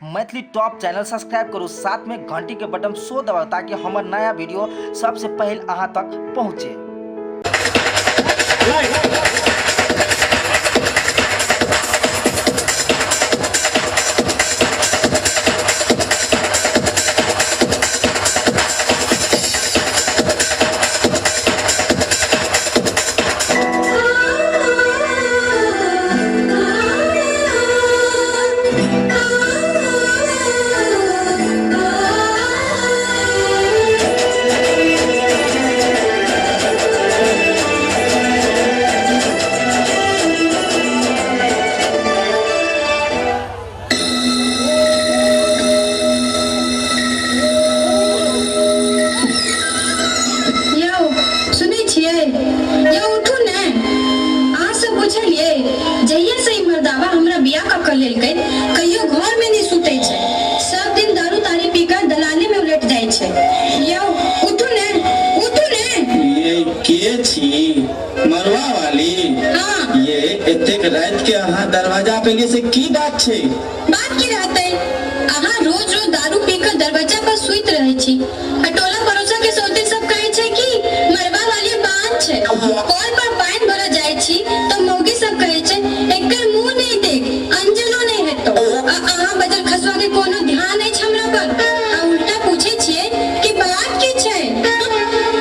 Maithili top channel subscribe करू, साथ में घंटी के बटन सो दबाओ ताकि हमार नया वीडियो सबसे पहले अहाँ तक पहुँचे। कहियो घर में नहीं सुते छे, सब दिन दारू तारी पीकर दलाली में उलट जाए छे। यो उठू ने ये के छी मरवा वाली? हाँ। ये एतेक रात के अहाँ दरवाजा पे ले से की बात छे? बात की रहते अहाँ रोज रोज दारू पीकर दरवाजा पर सुइत रहे छी। टोला पड़ोसा के सौते सब कहे छे कि मरवा वाली बात छे। कॉल पर पानी भरा जाए छी तो मौगी सब कहे छे एकर मुंह नहीं देख, अंजनो नहीं है तो अहाँ बजल खसवा के कोनो ध्यान नहीं हमरा पर। उल्टा पूछे छिए कि बात की छे?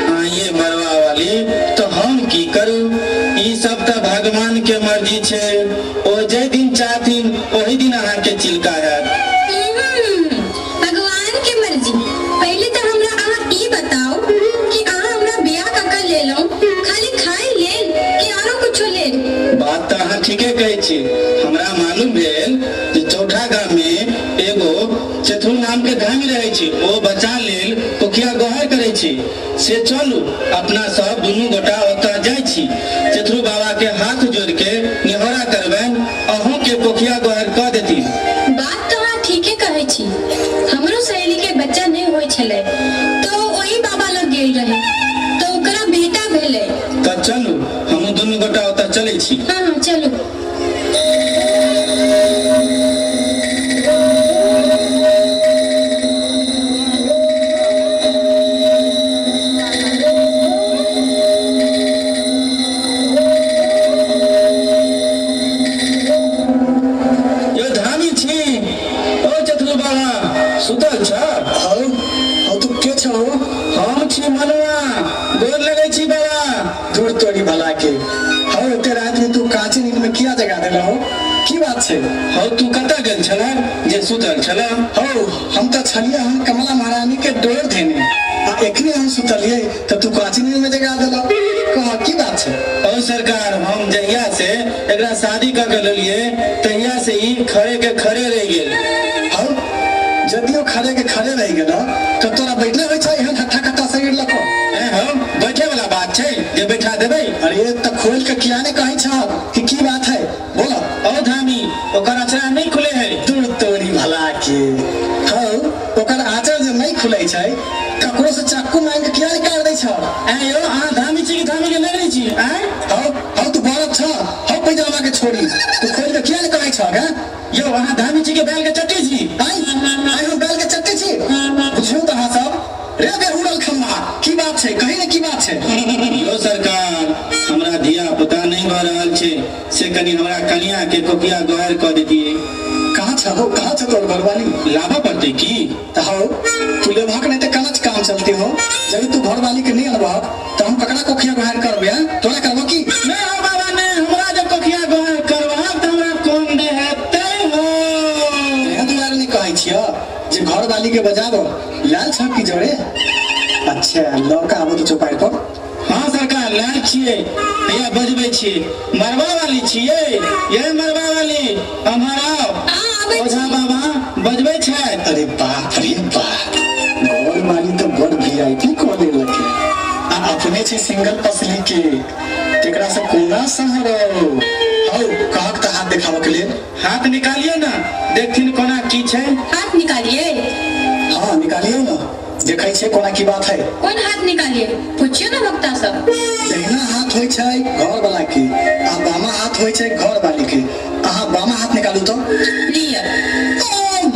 हाँ ये मरवा वाली तो हम की करू? ई सब तो भगवान के मर्जी छे, ओ जे दिन चाहथिन ओही दिन अहाँ के चिलका है। भगवान के मर्जी। पहले तो हमरा अहाँ ई बताओ कि अहाँ हमरा बियाह ककर ले लो, खाली खाए लेल कि आरो कुछो लेल? बात तो अहाँ ठीके कहे छी। हमरा मालूम भेल कि चौथा गांव में एगो चतुर नाम के धामी रहे छी, ओ बचा लेल पोखिया गोहर करे छी। से चलू अपना सब दुनू गोटा ओतऽ जाय छी, चतुर बाबा के हाथ जोड़ के निहोरा करबैन, अहूँ के पोखिया गोहर कऽ देती। बात तो अहाँ ठीके कहे छी। हमरो सहेली के बच्चा नहीं होय छले तो वही बाबा लग गेल रहे तो ओकरा बेटा भेले। तो चलू हम दुनू गोटा ओतऽ चलै छी। हाँ चलू। सुतल छ? औ तू के छौ? हम छी मनवा, गोर लगै छी बाबा। दूर तोरी भला के। हौ एते रात में तू कांची नींद में किया जगा देला हो? की बात छे? हौ तू कतऽ गेल छला जे सुतल छला? हौ हम तो छलिया हम कमला महारानी के डोर देने आ एकने हम सुतलिए तो तू कांची नींद में जगा देला। कह की बात छे? ओ सरकार, हम जहिया से एकरा शादी क के लेलिए तहिया से ही खड़े के खड़े रह गेल। हौ जदियो खड़े के खड़े रह गेला तो तोरा बैठले होय छै एहन हट्ठा कट्टा शरीर लको? ए हो बैठे वाला बात छै जे बैठा देबै? अरे त खोल के किया ने कहै छ कि की बात है बोला। ओ धामी, ओकर अचरा नहीं खुले है। दूर तोरी भला के। हौ ओकर आचर जे नहीं खुलै छै ककरो से चाकू मांग के किया निकाल दै छ? ए यो अहाँ धामी छी कि धामी के नहीं छी? हौ तू बरत छ, हौ पैजामा के छोड़ी तू खोल के किया ने कहै छ गे? यो अहाँ धामी छी के बैल के चट्टी छी? आई हम बैल के चट्टी छी? बुझियो त अहाँ सब रे बे उड़ल खम्मा की बात छै? कहि ने की बात छै? यो सरकार, हमरा धिया पुता नहीं भ रहल छै, से कनी हमरा कनिया के कोकिया गोहर क देतिए। कहाँ छ हो? कहाँ छ तोर घरवाली? लाभा पड़ते की? त हौ तू लेभक नहीं त कनच काम चलते हो। जब तू घरवाली के नहीं अनबहक त हम ककरा कोखिया गोहर करबे? तोरा करबो की? नहीं हो बाबा ने, हमरा जब कोकिया गोहर करबहक त हमरा कोन दे हेतै हो। एहन दुआरे नहीं कहै छियो जे घरवाली के बजाबो लाल छ की जोड़े? अच्छा लौका आबो तो चौपाई पर। हाँ सरकार, लाल छिए, भैया बजबै छिए। मरवा वाली छिए? ये मरवा वाली हमारा ओझा बाबा बजबै छै। अरे बाप रे बाप, घरवाली तो बड़ वीआईपी कॉले लगे आ अपने छे सिंगल पसली के तेकरा से कोना सहरो। हौ कहक त हाथ देखाव के लिए। हाथ निकालिए ना, देखथिन कोना की छै। हाथ निकालिए। हाँ निकालिए ना, देखै छे कोना की बात है। कौन हाथ निकालिए? पूछियो ना वक्ता सब। दहिना हाथ होय छै घर वाला के आ बामा हाथ होय छै घर वाली के। अहाँ बामा हाथ निकालू तो। लिया। ओ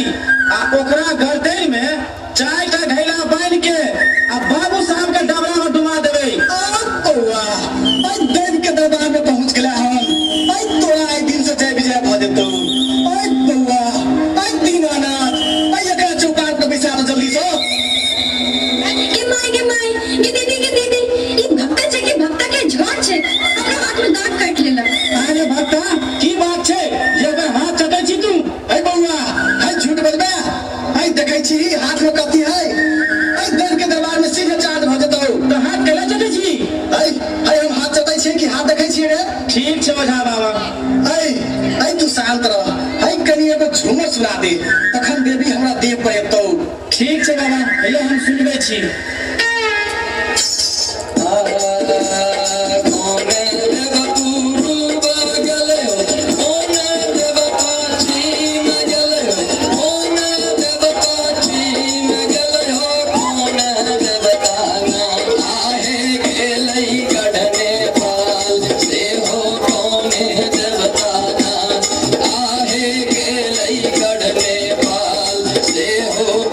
आ ओकरा गर्दन में 4 टा घैला बांध के आ बाबू साहब के डबरा में डुबा देबै। बउआ आई देव के दरबार में पहुंच गेला हम। आई तोरा आई दिन से जय विजय भ जेतौ। आई बउआ आई दीनानाथ आई एकरा चौकाट पे बैसा दे जल्दी से। के माई ये दीदी ई भक्ता छे के भक्ता के झोर छे अपना हाथ में दांत काट लेला। अरे भक्ता की बात छै ये अगर हाथ चटै छी तू? आई बउआ आई झूठ बोलबे। आई देखै छी हाथ में कथी है। आई देव के दरबार में सीधे चार्ज भ जेतौ। तो हाथ केला चटै छी? आई आई हम हाथ चटै छी कि हाथ देखै छी रे? ठीक छै ओझा बाबा। आई आई तू शांत रह। आई कनी एगो झूमर सुना दे तखन देवी हमरा देह पर एतौ। ठीक छै बाबा पहिले हम सुनबै छी। हो